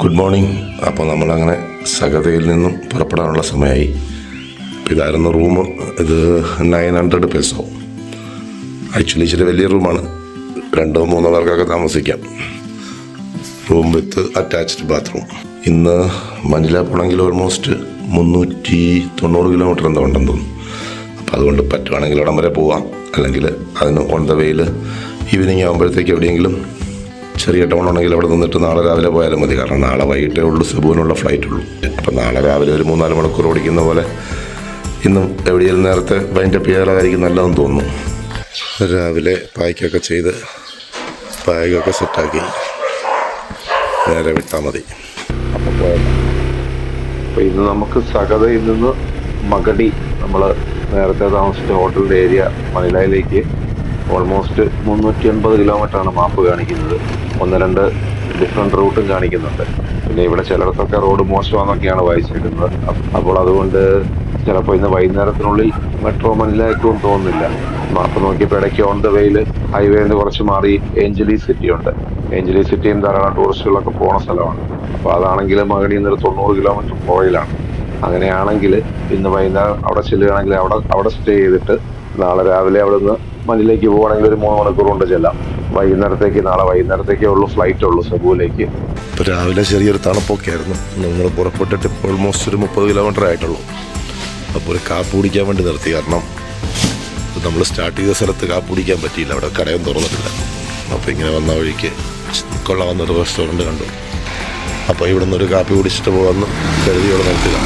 Good morning. അപ്പോൾ നമ്മളങ്ങനെ സഗതയിൽ നിന്നും പുറപ്പെടാനുള്ള സമയമായി. ഇതായിരുന്നു റൂം. ഇത് 900 പെസോ. ആക്ച്വലി ഇച്ചിരി വലിയ റൂമാണ്. 2-3 പേർക്കൊക്കെ താമസിക്കാം. Room with attached bathroom. ഇന്ന് മനില പോകണമെങ്കിൽ ഓൾമോസ്റ്റ് 390 കിലോമീറ്റർ എന്തോ ഉണ്ടെന്ന് തോന്നുന്നു. അപ്പോൾ അതുകൊണ്ട് പറ്റുവാണെങ്കിൽ ഇടം വരെ പോവാം. അല്ലെങ്കിൽ അതിന് ഓൺ ദ വേയിൽ ഈവനിങ് ആകുമ്പോഴത്തേക്ക് എവിടെയെങ്കിലും ചെറിയ ടൗൺ ഉണ്ടെങ്കിൽ അവിടെ നിന്നിട്ട് നാളെ രാവിലെ പോയാലും മതി. കാരണം നാളെ വൈകിട്ടേ ഉള്ളൂ സെബുവിനുള്ള ഫ്ലൈറ്റ് ഉള്ളൂ. അപ്പം നാളെ രാവിലെ ഒരു 3-4 മണിക്കൂർ ഓടിക്കുന്ന പോലെ ഇന്നും എവിടെയെങ്കിലും നേരത്തെ വൈൻഡപ്പ് ചെയ്യാതായിരിക്കും നല്ലതെന്ന് തോന്നുന്നു. രാവിലെ പായ്ക്കൊക്കെ ചെയ്ത് ബാഗൊക്കെ സെറ്റാക്കി നേരെ വിട്ടാൽ മതി. അപ്പം പോയാൽ അപ്പോൾ ഇന്ന് നമുക്ക് സഗതയിൽ നിന്ന് മഗഡി, നമ്മൾ നേരത്തെ താമസിച്ച ഹോട്ടലിൻ്റെ ഏരിയ മനിലയിലേക്ക് ഓൾമോസ്റ്റ് 380 കിലോമീറ്ററാണ് മാപ്പ് കാണിക്കുന്നത്. 1-2 ഡിഫറെൻറ്റ് റൂട്ടും കാണിക്കുന്നുണ്ട്. പിന്നെ ഇവിടെ ചിലർക്കൊക്കെ റോഡ് മോശമാണെന്നൊക്കെയാണ് വായിച്ചേക്കുന്നത്. അപ്പോൾ അതുകൊണ്ട് ചിലപ്പോൾ ഇന്ന് വൈകുന്നേരത്തിനുള്ളിൽ മെട്രോ മനിലയ്ക്കും തോന്നുന്നില്ല. മാപ്പ് നോക്കിയപ്പോൾ ഇടയ്ക്ക് ഓൺ ദ വേയിൽ ഹൈവേന്ന് കുറച്ച് മാറി ഏഞ്ചലി സിറ്റി ഉണ്ട്. ഏഞ്ചലി സിറ്റിയും ധാരാളം ടൂറിസ്റ്റുകളൊക്കെ പോകുന്ന സ്ഥലമാണ്. അപ്പോൾ അതാണെങ്കിൽ മകടിയിൽ നിന്ന് 90 കിലോമീറ്റർ പുറയിലാണ്. അങ്ങനെയാണെങ്കിൽ ഇന്ന് വൈകുന്നേരം അവിടെ ചെല്ലുകയാണെങ്കിൽ അവിടെ സ്റ്റേ ചെയ്തിട്ട് നാളെ രാവിലെ അവിടെ നിന്ന് മനിലേക്ക് പോവുകയാണെങ്കിൽ ഒരു 3 മണിക്കൂർ കൊണ്ട് ചെല്ലാം. നാളെ വൈകുന്നേരത്തേക്കേ ഉള്ളൂ ഫ്ലൈറ്റ് ഉള്ളൂ സെബുവിലേക്ക്. ഇപ്പോൾ രാവിലെ ചെറിയൊരു തണുപ്പൊക്കെ ആയിരുന്നു. നമ്മൾ പുറപ്പെട്ടിട്ട് ഓൾമോസ്റ്റ് ഒരു 30 കിലോമീറ്റർ ആയിട്ടുള്ളൂ. അപ്പോൾ ഒരു കാപ്പ് കുടിക്കാൻ വേണ്ടി നിർത്തി. കാരണം നമ്മൾ സ്റ്റാർട്ട് ചെയ്ത സ്ഥലത്ത് കാപ്പ് കുടിക്കാൻ പറ്റിയില്ല, അവിടെ കടയും തുറന്നിട്ടില്ല. അപ്പോൾ ഇങ്ങനെ വന്ന വഴിക്ക് കൊള്ളാവുന്നൊരു റെസ്റ്റോറൻറ്റ് കണ്ടു. അപ്പോൾ ഇവിടെ നിന്നൊരു കാപ്പി കുടിച്ചിട്ട് പോകാമെന്ന് കരുതി ഇവിടെ നിർത്തുക.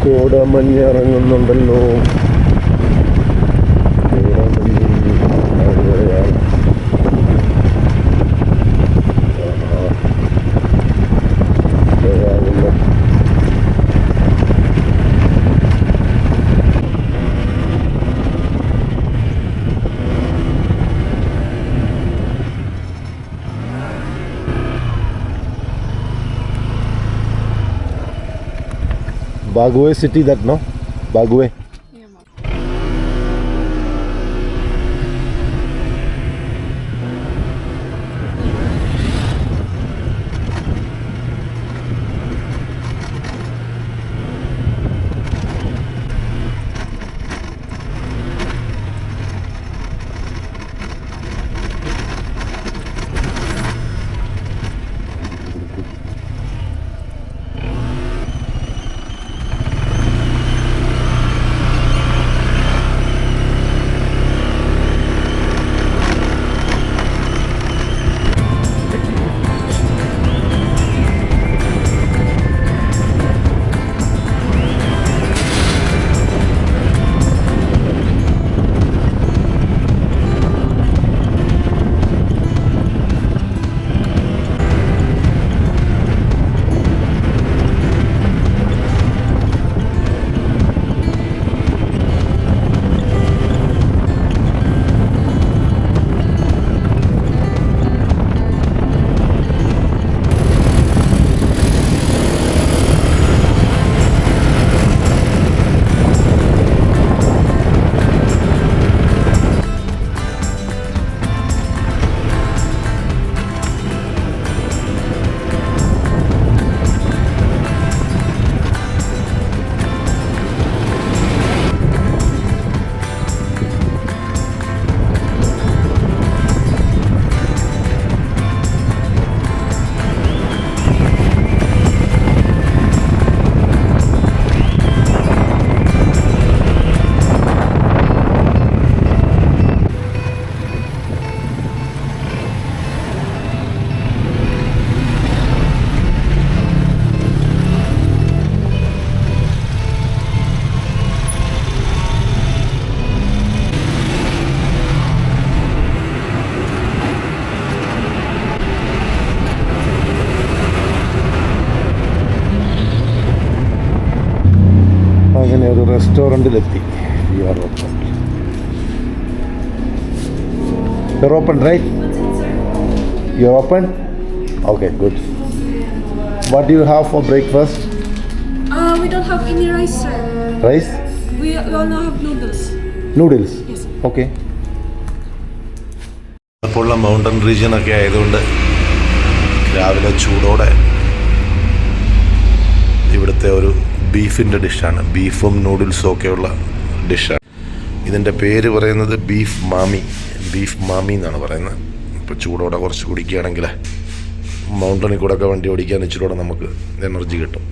കോടമഞ്ഞ് ഇറങ്ങുന്നുണ്ടല്ലോ. Bagué city, that no? Bagué. ഒരു റെസ്റ്റോറൻറ്റിലെത്തി. You are open. You're open, right? You're open? Okay, good. What do you have for breakfast? We don't have any rice, sir. Rice? We only have noodles. Noodles? Yes. Okay. ഇപ്പോൾ ഉള്ള mountain റീജിയനൊക്കെ ആയതുകൊണ്ട് രാവിലെ ചൂടോടെ ഇവിടുത്തെ ഒരു ബീഫിൻ്റെ ഡിഷാണ്. ബീഫും നൂഡിൽസും ഒക്കെയുള്ള ഡിഷാണ്. ഇതിൻ്റെ പേര് പറയുന്നത് ബീഫ് മാമി എന്നാണ് പറയുന്നത്. ഇപ്പോൾ ചൂടോടെ കുറച്ച് കുടിക്കുകയാണെങ്കിൽ മൗണ്ടനിൽ കൂടെ ഒക്കെ വണ്ടി ഓടിക്കാൻ ഇച്ചിരൂടെ നമുക്ക് എനർജി കിട്ടും.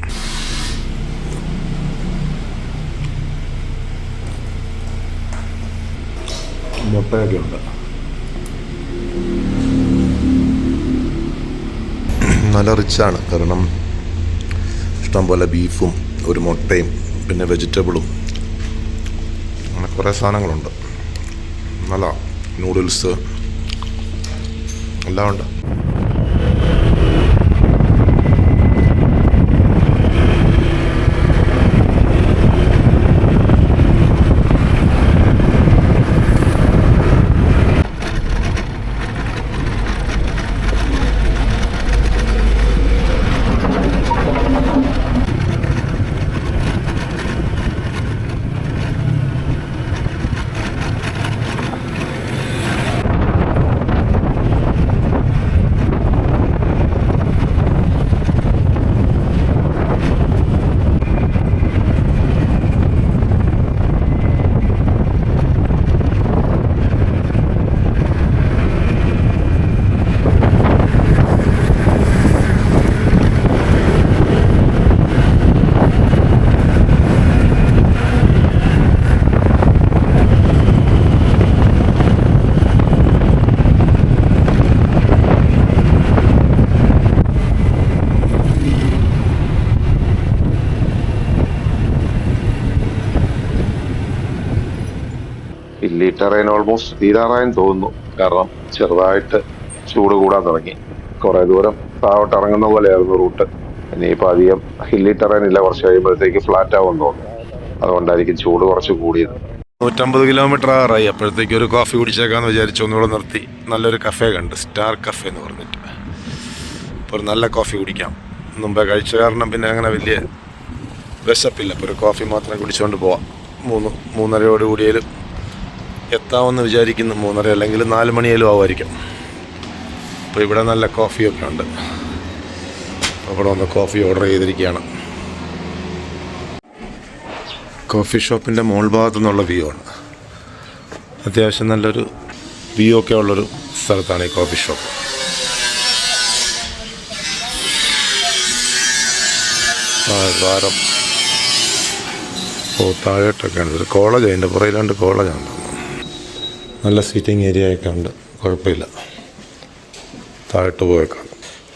മുട്ടയൊക്കെ ഉണ്ട്. നല്ല റിച്ചാണ്, കാരണം ഇഷ്ടംപോലെ ബീഫും ഒരു മുട്ടയും പിന്നെ വെജിറ്റബിളും അങ്ങനെ കുറേ സാധനങ്ങളുണ്ട്. നല്ല നൂഡിൽസ് എല്ലാം ഉണ്ട്. ഹില്ലി ടെറൈൻ ഓൾമോസ്റ്റ് തീരാറായെന്ന് തോന്നുന്നു. കാരണം ചെറുതായിട്ട് ചൂട് കൂടാൻ തുടങ്ങി. കുറേ ദൂരം താഴോട്ട് ഇറങ്ങുന്ന പോലെയായിരുന്നു റൂട്ട്. ഇനിയിപ്പോൾ അധികം ഹില്ലി ടെറൈൻ ഇല്ല, കുറച്ച് കഴിയുമ്പോഴത്തേക്ക് ഫ്ലാറ്റ് ആവുമെന്ന് തോന്നുന്നു. അതുകൊണ്ടായിരിക്കും ചൂട് കുറച്ച് കൂടിയത്. 150 കിലോമീറ്റർ ആറായി. അപ്പോഴത്തേക്ക് ഒരു കോഫി കുടിച്ചേക്കാന്ന് വിചാരിച്ചു ഒന്നുകൂടെ നിർത്തി. നല്ലൊരു കഫേ കണ്ട്, സ്റ്റാർ കഫേ എന്ന് പറഞ്ഞിട്ട്. ഇപ്പോൾ ഒരു നല്ല കോഫി കുടിക്കാം. മുമ്പേ കഴിച്ച കാരണം പിന്നെ അങ്ങനെ വലിയ വിശപ്പില്ല. അപ്പോൾ ഒരു കോഫി മാത്രം കുടിച്ചുകൊണ്ട് പോവാം. 3:30 കൂടിയാലും എത്താമെന്ന് വിചാരിക്കുന്നു. 3:30 അല്ലെങ്കിൽ 4 മണിയായാലും ആവുമായിരിക്കും. അപ്പോൾ ഇവിടെ നല്ല കോഫിയൊക്കെ ഉണ്ട്. അവിടെ വന്ന് കോഫി ഓർഡർ ചെയ്തിരിക്കുകയാണ്. കോഫി ഷോപ്പിൻ്റെ മോൾ ഭാഗത്തു നിന്നുള്ള വ്യൂ ആണ്. അത്യാവശ്യം നല്ലൊരു വ്യൂ ഒക്കെ ഉള്ളൊരു സ്ഥലത്താണ് ഈ കോഫി ഷോപ്പ്. വാരം താഴോട്ടൊക്കെയാണ്. ഒരു കോളേജ്, അതിൻ്റെ പുറയിലാണ്ട് കോളേജാണ്. നല്ല സീറ്റിംഗ് ഏരിയ ഒക്കെ ഉണ്ട്, കുഴപ്പമില്ല. താഴോട്ട് പോയേക്കാം.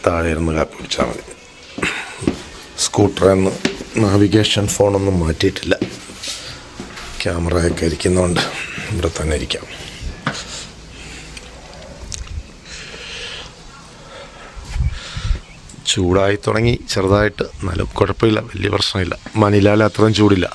താഴെ ഇരുന്ന് കാപ്പി കുടിച്ചാൽ മതി. സ്കൂട്ടറിൽ നിന്ന് നാവിഗേഷൻ ഫോണൊന്നും മാറ്റിയിട്ടില്ല. ക്യാമറയൊക്കെ ഇരിക്കുന്നതുകൊണ്ട് ഇവിടെ തന്നെ ഇരിക്കാം. ചൂടായി തുടങ്ങി ചെറുതായിട്ട്, എന്നാലും കുഴപ്പമില്ല, വലിയ പ്രശ്നമില്ല. മനിലാൽ അത്രയും ചൂടില്ല.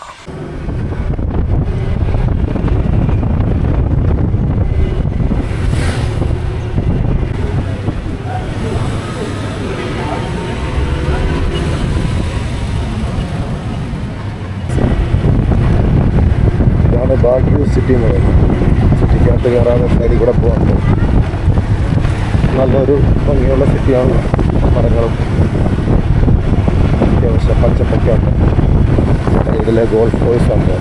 ബാഗ്യൂ സിറ്റി എന്ന് പറയുന്നത്. സിറ്റിക്കകത്ത് കയറാതെ സൈഡിൽ കൂടെ പോകാൻ നല്ലൊരു ഭംഗിയുള്ള സിറ്റിയാണ്. മരങ്ങളും അത്യാവശ്യം പച്ചപ്പൊക്കെ ഉണ്ട്. ഇതിലെ ഗോൾഫ് കോഴ്സ് ഉണ്ട്.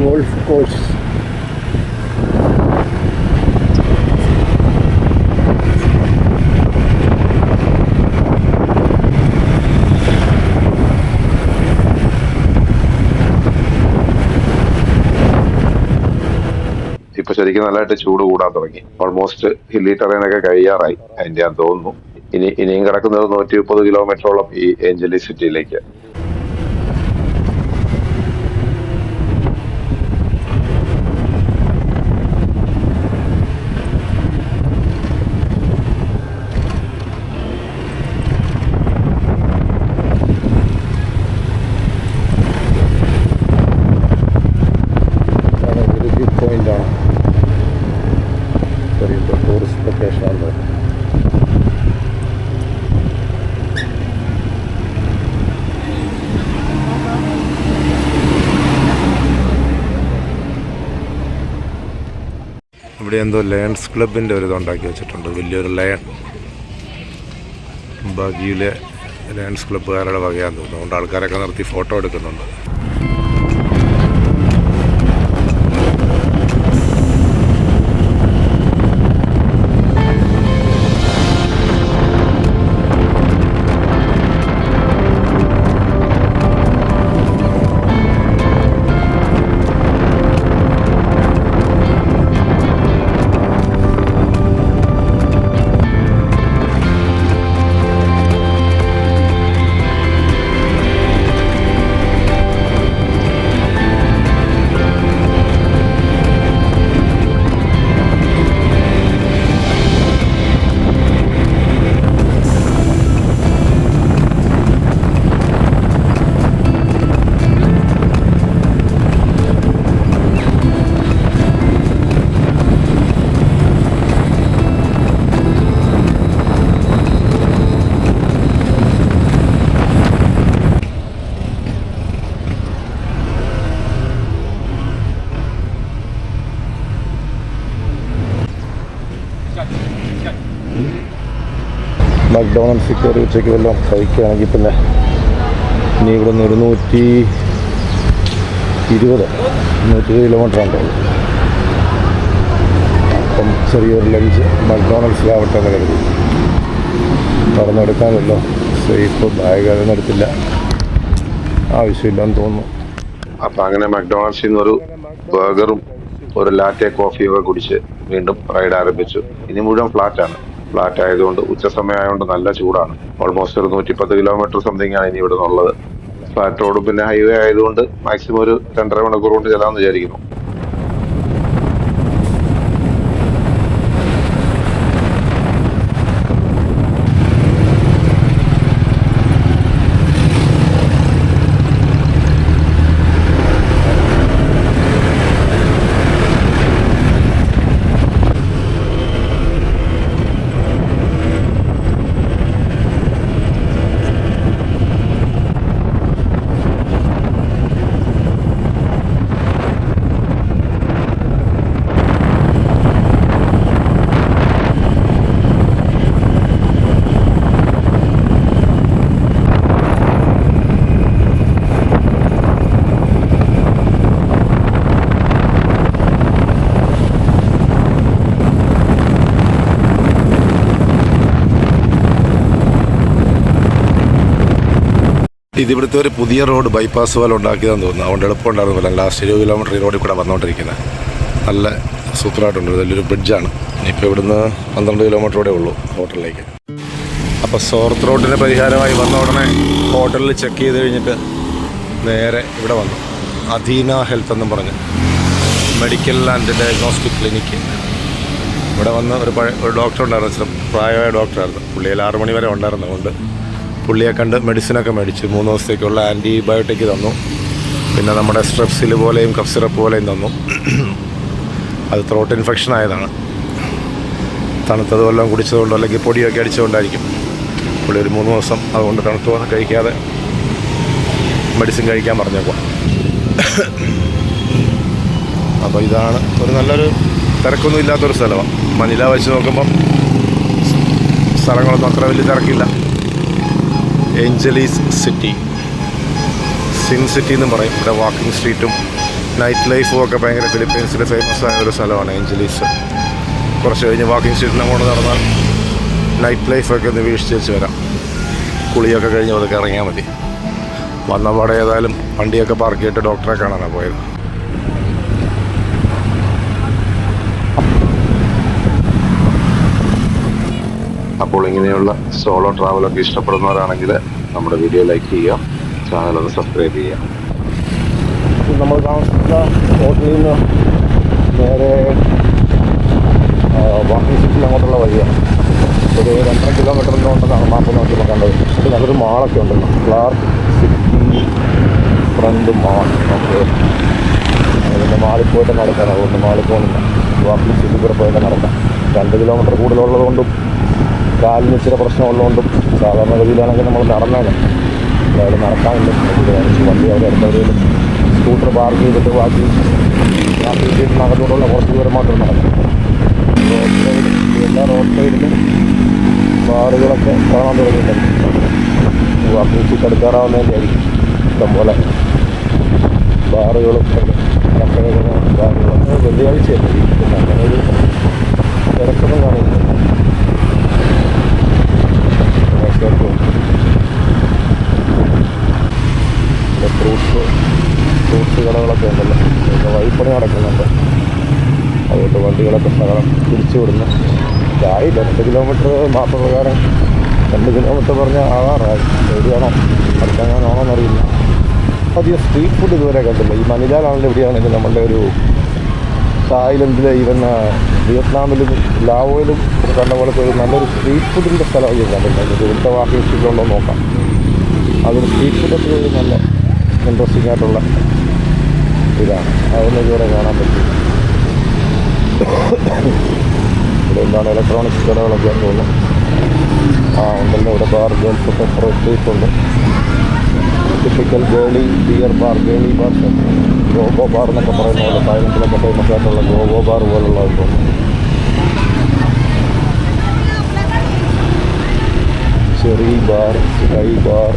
ഗോൾഫ് കോഴ്സ് ഇപ്പൊ ശരിക്കും നല്ലതായിട്ട് ചൂട് കൂടാൻ തുടങ്ങി. ഓൾമോസ്റ്റ് ഹില്ലി ടെറൈനൊക്കെ കഴിയാറായി അതിൻ്റെ ഞാൻ തോന്നുന്നു. ഇനിയും കിടക്കുന്നത് 130 കിലോമീറ്ററോളം ഈ ഏഞ്ചലി സിറ്റിയിലേക്ക്. വന്നത്. ഇവിടെ എന്തോ ലയൺസ് ക്ലബിൻ്റെ ഒരു ഇതുണ്ടാക്കി വെച്ചിട്ടുണ്ട്, വലിയൊരു ലയൺ. ബാഗിയിലെ ലയൺസ് ക്ലബ്ബുകാരുടെ വകയാന്ന് തോന്നുന്നു. അതുകൊണ്ട് ആൾക്കാരൊക്കെ നിർത്തി ഫോട്ടോ എടുക്കുന്നുണ്ട്. മക്ഡൊണാൾഡ്സിൽ കയറി ഉച്ചയ്ക്ക് വല്ലതും കഴിക്കുകയാണെങ്കിൽ പിന്നെ ഇനി ഇവിടെ നിന്ന് 120 കിലോമീറ്റർ ഉണ്ടോ. അപ്പം ചെറിയൊരു ലഞ്ച് മക്ഡൊണാൾഡ്സിലാവട്ടെ എന്ന് കരുതി. പറഞ്ഞെടുക്കാമല്ലോ. സേഫ് ബാഗ് അതൊന്നും എടുത്തില്ല, ആവശ്യമില്ലെന്ന് തോന്നുന്നു. അപ്പം അങ്ങനെ മക്ഡൊണാൾഡ്സിൽ നിന്നൊരു ബർഗറും ഒരു ലാറ്റെ കോഫിയും ഒക്കെ കുടിച്ച് വീണ്ടും റൈഡ് ആരംഭിച്ചു. ഇനി മുഴുവൻ ഫ്ലാറ്റാണ്. ഫ്ലാറ്റ് ആയതുകൊണ്ട് ഉച്ച സമയം ആയതുകൊണ്ട് നല്ല ചൂടാണ്. ഓൾമോസ്റ്റ് ഒരു 110 കിലോമീറ്റർ സംതിങ് ആണ് ഇനി ഇവിടെ നിന്നുള്ളത്. ഫ്ലാറ്റ് റോഡും പിന്നെ ഹൈവേ ആയതുകൊണ്ട് മാക്സിമം ഒരു 2.5 മണിക്കൂർ കൊണ്ട് ചെല്ലാമെന്ന് വിചാരിക്കുന്നു. ഇതിവിടുത്തെ ഒരു പുതിയ റോഡ് ബൈപ്പാസ് പോലെ ഉണ്ടാക്കിയതെന്ന് തോന്നുന്നു. അതുകൊണ്ട് എളുപ്പമുണ്ടായിരുന്നു പോലെ. ലാസ്റ്റ് 20 കിലോമീറ്റർ ഈ റോഡിൽ കൂടെ വന്നുകൊണ്ടിരിക്കുന്നത് നല്ല സൂപ്പറായിട്ടുണ്ട്. വലിയൊരു ബ്രിഡ്ജാണ്. ഇനിയിപ്പോൾ ഇവിടുന്ന് 12 കിലോമീറ്റർ കൂടെ ഉള്ളൂ ഹോട്ടലിലേക്ക്. അപ്പോൾ സോർത്ത് റോഡിന് പരിഹാരമായി വന്ന ഉടനെ ഹോട്ടലിൽ ചെക്ക് ചെയ്ത് കഴിഞ്ഞിട്ട് നേരെ ഇവിടെ വന്നു. അധീന ഹെൽത്ത് എന്നും പറഞ്ഞ് മെഡിക്കൽ ആൻഡ് ഡയഗ്നോസ്റ്റിക് ക്ലിനിക്ക്. ഇവിടെ വന്ന് ഒരു ഡോക്ടർ ഉണ്ടായിരുന്നു, പ്രായമായ ഡോക്ടറായിരുന്നു. പുള്ളിയിൽ 6 മണി വരെ ഉണ്ടായിരുന്നതുകൊണ്ട് പുള്ളിയെ കണ്ട് മെഡിസിനൊക്കെ മേടിച്ച് 3 ദിവസത്തേക്കുള്ള ആൻറ്റിബയോട്ടിക് തന്നു. പിന്നെ നമ്മുടെ സ്ട്രെപ്സിൽ പോലെയും കഫ് സിറപ്പ് പോലെയും തന്നു. അത് ത്രോട്ട് ഇൻഫെക്ഷൻ ആയതാണ്. തണുത്തത് വല്ലതും കുടിച്ചതുകൊണ്ടോ അല്ലെങ്കിൽ പൊടിയൊക്കെ അടിച്ചുകൊണ്ടായിരിക്കും. പുള്ളി ഒരു 3 ദിവസം അതുകൊണ്ട് തണുത്തതൊന്നും കഴിക്കാതെ മെഡിസിൻ കഴിക്കാൻ പറഞ്ഞേക്കാം. അപ്പോൾ ഇതാണ് ഒരു നല്ലൊരു തിരക്കൊന്നും ഇല്ലാത്തൊരു സ്ഥലമാണ്. മനില വെച്ച് നോക്കുമ്പം സ്ഥലങ്ങളൊന്നും അത്ര വലിയ തിരക്കില്ല. ഏഞ്ചലീസ് സിറ്റി, സിൻ സിറ്റി എന്നും പറയും. ഇവിടെ വാക്കിംഗ് സ്ട്രീറ്റും നൈറ്റ് ലൈഫും ഒക്കെ ഭയങ്കര ഫിലിപ്പീൻസിൽ ഫേമസ് ആയ ഒരു സ്ഥലമാണ് ഏഞ്ചലീസ്. കുറച്ച് കഴിഞ്ഞ് വാക്കിംഗ് സ്ട്രീറ്റിൽ അങ്ങോട്ട് നടന്നാൽ നൈറ്റ് ലൈഫൊക്കെ ഒന്ന് വീക്ഷിച്ച് വരാം. കുളിയൊക്കെ കഴിഞ്ഞ് അതൊക്കെ ഇറങ്ങിയാൽ മതി. വന്നപാടെ ഏതായാലും വണ്ടിയൊക്കെ പാർക്ക് ചെയ്തിട്ട് ഡോക്ടറെ കാണാനാണ് പോയത്. അപ്പോൾ ഇങ്ങനെയുള്ള സോളോ ട്രാവലൊക്കെ ഇഷ്ടപ്പെടുന്നവരാണെങ്കിൽ നമ്മുടെ വീഡിയോ ലൈക്ക് ചെയ്യുക, ചാനലൊന്ന് സബ്സ്ക്രൈബ് ചെയ്യുക. നമ്മൾ താമസിച്ച ഹോട്ടലിൽ നിന്ന് നേരെ വാക്കിംഗ് സ്ട്രീറ്റിൽ അങ്ങോട്ടുള്ള വഴിയാണ്. ഒരു 2.5 കിലോമീറ്ററിൻ്റെ ഉണ്ടെന്നാണ് മാപ്പ് നോക്കിയപ്പോൾ കണ്ടത്. ഇത് നല്ലൊരു മാളൊക്കെ ഉണ്ടല്ലോ, ക്ലാർക്ക് സിറ്റി ഫ്രണ്ട് മാൾ. നമുക്ക് അതിൻ്റെ മാളിൽ പോയിട്ട് നടക്കാം. അതുകൊണ്ട് മാളിൽ പോകുന്നില്ല, വാക്കിംഗ് സ്ട്രീറ്റിൽ കൂടെ പോയിട്ട് നടക്കാം. 2 കിലോമീറ്റർ കൂടുതലുള്ളതുകൊണ്ടും കാലിന് ഇച്ചിരി പ്രശ്നമുള്ളതുകൊണ്ടും സാധാരണഗതിയിലാണെങ്കിൽ നമ്മൾ നടന്നേനെ. അതായത് നടക്കാനില്ല. വണ്ടി അവിടെ അടുത്തവരെയും സ്കൂട്ടർ പാർക്ക് ചെയ്തിട്ട് ബാക്കി വീട്ടിനകത്തോടുള്ള കുറച്ച് ദൂരം മാത്രം നടക്കും. റോഡ് സൈഡ്, എല്ലാ റോഡ് സൈഡിലും ബാറുകളൊക്കെ കാണാൻ തുടങ്ങിയിട്ടുണ്ട്. വാക്കിംഗ് എടുക്കാറാവുന്നതിൻ്റെ ആയിരിക്കും ഇഷ്ടംപോലെ ബാറുകളും കഫേകളും ബാറുകളൊക്കെ. വെള്ളിയാഴ്ചയല്ലേ ഇരിക്കുന്നത്, അങ്ങനെ ഒരു തിരക്കൊന്നും കാണില്ല. ഫ്രൂട്ട്സ് കടകളൊക്കെ ഉണ്ടല്ലോ, ഇതൊക്കെ വഴിപ്പണി നടക്കുന്നുണ്ട്. അതുകൊണ്ട് വണ്ടികളൊക്കെ ശകലം തിരിച്ചു വിടുന്നു. ആയില്ല 2 കിലോമീറ്റർ മാസപ്രകാരം 2 കിലോമീറ്റർ പറഞ്ഞാൽ ആകാറായി. എവിടെയാണോ അടുത്തെങ്ങാനാണോ എന്നറിയില്ല. അധികം സ്ട്രീറ്റ് ഫുഡ് ഇതുവരെ കണ്ടില്ല. ഈ മനിലാലാണെങ്കിലും എവിടെയാണെങ്കിലും നമ്മളുടെ ഒരു തായ്ലൻഡിലെ ഈവൻ വിയറ്റ്നാമിലും ലാവോയിലും കണ്ട പോലത്തെ ഒരു നല്ലൊരു സ്ട്രീറ്റ് ഫുഡിൻ്റെ സ്ഥലം കണ്ടില്ല. ഇവിടുത്തെ വാക്കിംഗ് സ്ട്രീറ്റിലുണ്ടോ നോക്കാം. അതൊരു സ്ട്രീറ്റ് ഫുഡൊക്കെ ഒരു നല്ല ഇൻട്രസ്റ്റിംഗ് ആയിട്ടുള്ള ഇതാണ്. അതൊന്നും ഇതുവരെ കാണാൻ പറ്റും. ഇവിടെ എന്താണ് ഇലക്ട്രോണിക്സ് കടകളൊക്കെ തോന്നുന്നു. ഉണ്ടല്ലോ ഇവിടെ ബാർ ഗേൾസൊക്കെ കുറേ സ്ട്രീറ്റ് ഉണ്ട്. Typical beer bar, girly bar, gogo bar എന്നൊക്കെ പറയുന്ന പോലെ തായ്ലൻഡിലൊക്കെ ഫേമസ് ആയിട്ടുള്ള ഗോഗോ ബാർ പോലുള്ളത് തോന്നുന്നു. ചെറി ബാർ, സ്കൈ ബാർ,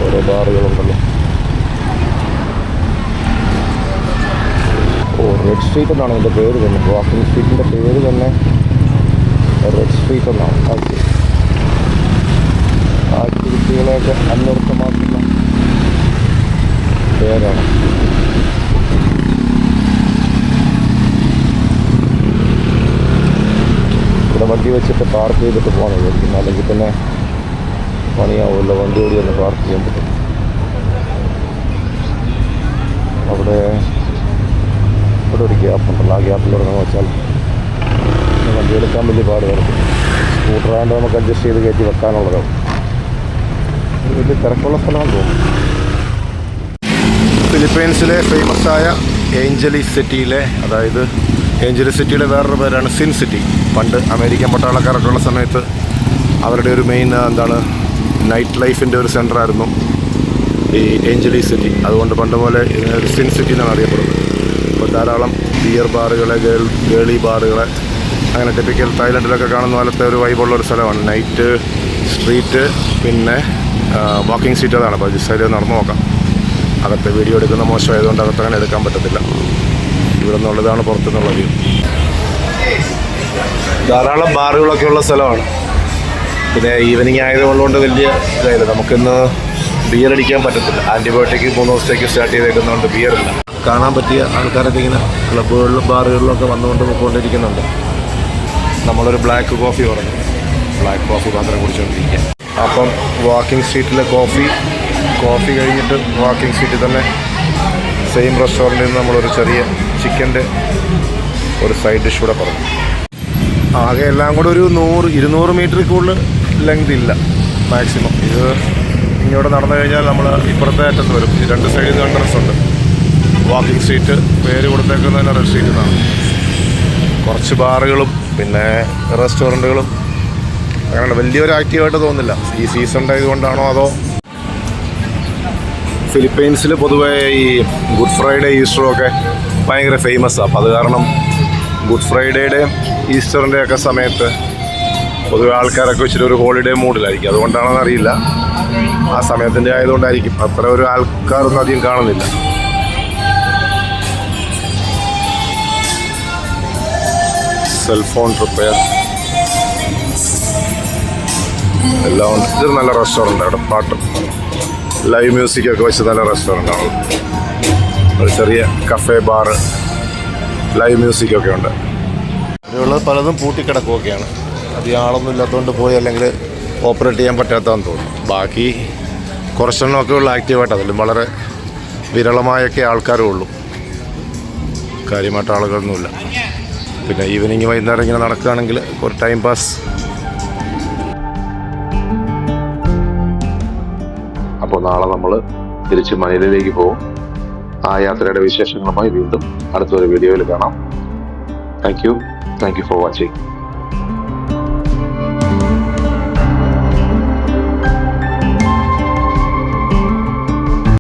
ഓരോ ബാറുകളുണ്ടല്ലോ. റെഡ് സ്ട്രീറ്റ് എന്നാണ് ഇതിൻ്റെ പേര് തന്നെ. വാക്കിംഗ് സ്ട്രീറ്റിൻ്റെ പേര് തന്നെ റെഡ് സ്ട്രീറ്റ് എന്നാണ്. ആക്ടിവിറ്റികളെയൊക്കെ അന്വർത്ഥമാക്കുന്ന പേരാണ്. ഇവിടെ വണ്ടി വെച്ചിട്ട് പാർക്ക് ചെയ്തിട്ട് പോകണം വിചാരിക്കുന്നു. അല്ലെങ്കിൽ പിന്നെ പണിയാവുമല്ലോ, വണ്ടി ഓടി ഒന്ന് പാർക്ക് ചെയ്യാൻ പറ്റും. അവിടെ ഒരു ഗ്യാപ്പ് ഉണ്ടല്ലോ, ആ ഗ്യാപ്പിലൂടെ നമ്മൾ വെച്ചാൽ വണ്ടി എടുക്കാൻ വലിയ പാട് കിടക്കും. സ്കൂട്ടറാണ്ട് നമുക്ക് അഡ്ജസ്റ്റ് ചെയ്ത് കയറ്റി വെക്കാനുള്ളതാവും. വലിയ തിരക്കുള്ള സ്ഥലമാണെന്ന് തോന്നുന്നു. ഫിലിപ്പൈൻസിലെ ഫേമസ് ആയ ഏഞ്ചലീസ് സിറ്റിയിലെ, അതായത് ഏഞ്ചലീസ് സിറ്റിയുടെ വേറൊരു പേരാണ് സിൻ സിറ്റി. പണ്ട് അമേരിക്കൻ പട്ടാളക്കാരൊക്കെ ഉള്ള സമയത്ത് അവരുടെ ഒരു മെയിൻ നൈറ്റ് ലൈഫിൻ്റെ ഒരു സെൻ്ററായിരുന്നു ഈ ഏഞ്ചലീസ് സിറ്റി. അതുകൊണ്ട് പണ്ട് പോലെ സിൻ സിറ്റി എന്നാണ് അറിയപ്പെടുന്നത്. ഇപ്പോൾ ധാരാളം ബിയർ ബാറുകൾ, ഗേളി ബാറുകൾ, അങ്ങനെ ടിപ്പിക്കൽ തായ്ലൻഡിലൊക്കെ കാണുന്ന പോലത്തെ ഒരു വൈബുള്ളൊരു സ്ഥലമാണ്. നൈറ്റ് സ്ട്രീറ്റ്, പിന്നെ വാക്കിംഗ് സീറ്റ്. അതാണ്. അപ്പോൾ ജസ്റ്റ് അതിൽ നടന്നു നോക്കാം. അകത്തെ വീഡിയോ എടുക്കുന്ന മോശമായതുകൊണ്ട് അകത്ത് അങ്ങനെ എടുക്കാൻ പറ്റത്തില്ല. ഇവിടെ നിന്നുള്ളതാണ് പുറത്തുനിന്നുള്ള വ്യൂ. ധാരാളം ബാറുകളൊക്കെ ഉള്ള സ്ഥലമാണ്. പിന്നെ ഈവനിങ് ആയതുകൊണ്ട് വലിയ ഇതായില്ല. നമുക്കിന്ന് ബിയർ അടിക്കാൻ പറ്റത്തില്ല. ആൻറ്റിബയോട്ടിക് 3 ദിവസത്തേക്ക് സ്റ്റാർട്ട് ചെയ്തേക്കുന്നതുകൊണ്ട് ബിയറില്ല. കാണാൻ പറ്റിയ ആൾക്കാരൊക്കെ ഇങ്ങനെ ക്ലബ്ബുകളിലും ബാറുകളിലും ഒക്കെ വന്നുകൊണ്ട് പോയിക്കൊണ്ടിരിക്കുന്നുണ്ട്. നമ്മളൊരു ബ്ലാക്ക് കോഫി പറഞ്ഞു. ബ്ലാക്ക് കോഫി മാത്രം കുടിച്ചുകൊണ്ടിരിക്കുക. അപ്പം വാക്കിംഗ് സ്ട്രീറ്റിലെ കോഫി കഴിഞ്ഞിട്ട് വാക്കിംഗ് സ്ട്രീറ്റിൽ തന്നെ സെയിം റെസ്റ്റോറൻറ്റിൽ നിന്ന് നമ്മളൊരു ചെറിയ ചിക്കൻ്റെ ഒരു സൈഡ് ഡിഷ് കൂടെ പറഞ്ഞു. ആകെ എല്ലാം കൂടെ ഒരു 100-200 മീറ്ററിൽ കൂടുതൽ ലെങ്ത് ഇല്ല മാക്സിമം. ഇത് ഇങ്ങോട്ട് നടന്നു കഴിഞ്ഞാൽ നമ്മൾ ഇപ്പുറത്തെ അറ്റത്ത് വരും. ഈ 2 സൈഡിൽ നിന്ന് എൻട്രൻസ് ഉണ്ട്. വാക്കിംഗ് സ്ട്രീറ്റ് പേര് കൊടുത്തേക്കുന്നത് തന്നെ റെഡ് സ്ട്രീറ്റ് എന്നാണ്. കുറച്ച് ബാറുകളും പിന്നെ റെസ്റ്റോറൻറ്റുകളും അങ്ങനെ വലിയൊരു ആക്റ്റീവായിട്ട് തോന്നുന്നില്ല. ഈ സീസൺ ആയതുകൊണ്ടാണോ അതോ ഫിലിപ്പൈൻസിൽ പൊതുവേ ഈ ഗുഡ് ഫ്രൈഡേ ഈസ്റ്ററും ഒക്കെ ഭയങ്കര ഫേമസാണ്. അപ്പോൾ അത് കാരണം ഗുഡ് ഫ്രൈഡേയുടെയും ഈസ്റ്ററിൻ്റെ ഒക്കെ സമയത്ത് പൊതുവെ ആൾക്കാരൊക്കെ ഇച്ചിരി ഒരു ഹോളിഡേ മൂഡിലായിരിക്കും. അതുകൊണ്ടാണെന്ന് അറിയില്ല. ആ സമയത്തിൻ്റെ ആയതുകൊണ്ടായിരിക്കും അത്ര ഒരു ആൾക്കാരൊന്നും അധികം കാണുന്നില്ല. സെൽഫോൺ റിപ്പയർ എല്ലാം ഉണ്ട്. ഇതൊരു നല്ല റെസ്റ്റോറൻ്റ്. അവിടെ പാട്ടും ലൈവ് മ്യൂസിക്കൊക്കെ വെച്ച് നല്ല റെസ്റ്റോറൻ്റാണ്. ഒരു ചെറിയ കഫേ ബാറ്, ലൈവ് മ്യൂസിക്കൊക്കെ ഉണ്ട്. ഇവിടെയുള്ളത് പലതും പൂട്ടിക്കിടക്കുകയൊക്കെയാണ്. അധികം ആളൊന്നും ഇല്ലാത്തതുകൊണ്ട് പോയി അല്ലെങ്കിൽ ഓപ്പറേറ്റ് ചെയ്യാൻ പറ്റാത്തതെന്ന് തോന്നുന്നു. ബാക്കി കുറച്ചെണ്ണമൊക്കെ ഉള്ള ആക്റ്റീവായിട്ട്, അതിലും വളരെ വിരളമായൊക്കെ ആൾക്കാരും ഉള്ളൂ. കാര്യമായിട്ട് ആളുകളൊന്നുമില്ല. പിന്നെ ഈവനിങ് വൈകുന്നേരം ഇങ്ങനെ നടക്കുകയാണെങ്കിൽ ഒരു ടൈം പാസ്. അപ്പോൾ നാളെ നമ്മൾ തിരിച്ച് മനിലയിലേക്ക് പോകും. ആ യാത്രയുടെ വിശേഷങ്ങളുമായി വീണ്ടും അടുത്തൊരു വീഡിയോയിൽ കാണാം. Thank you. Thank you for watching.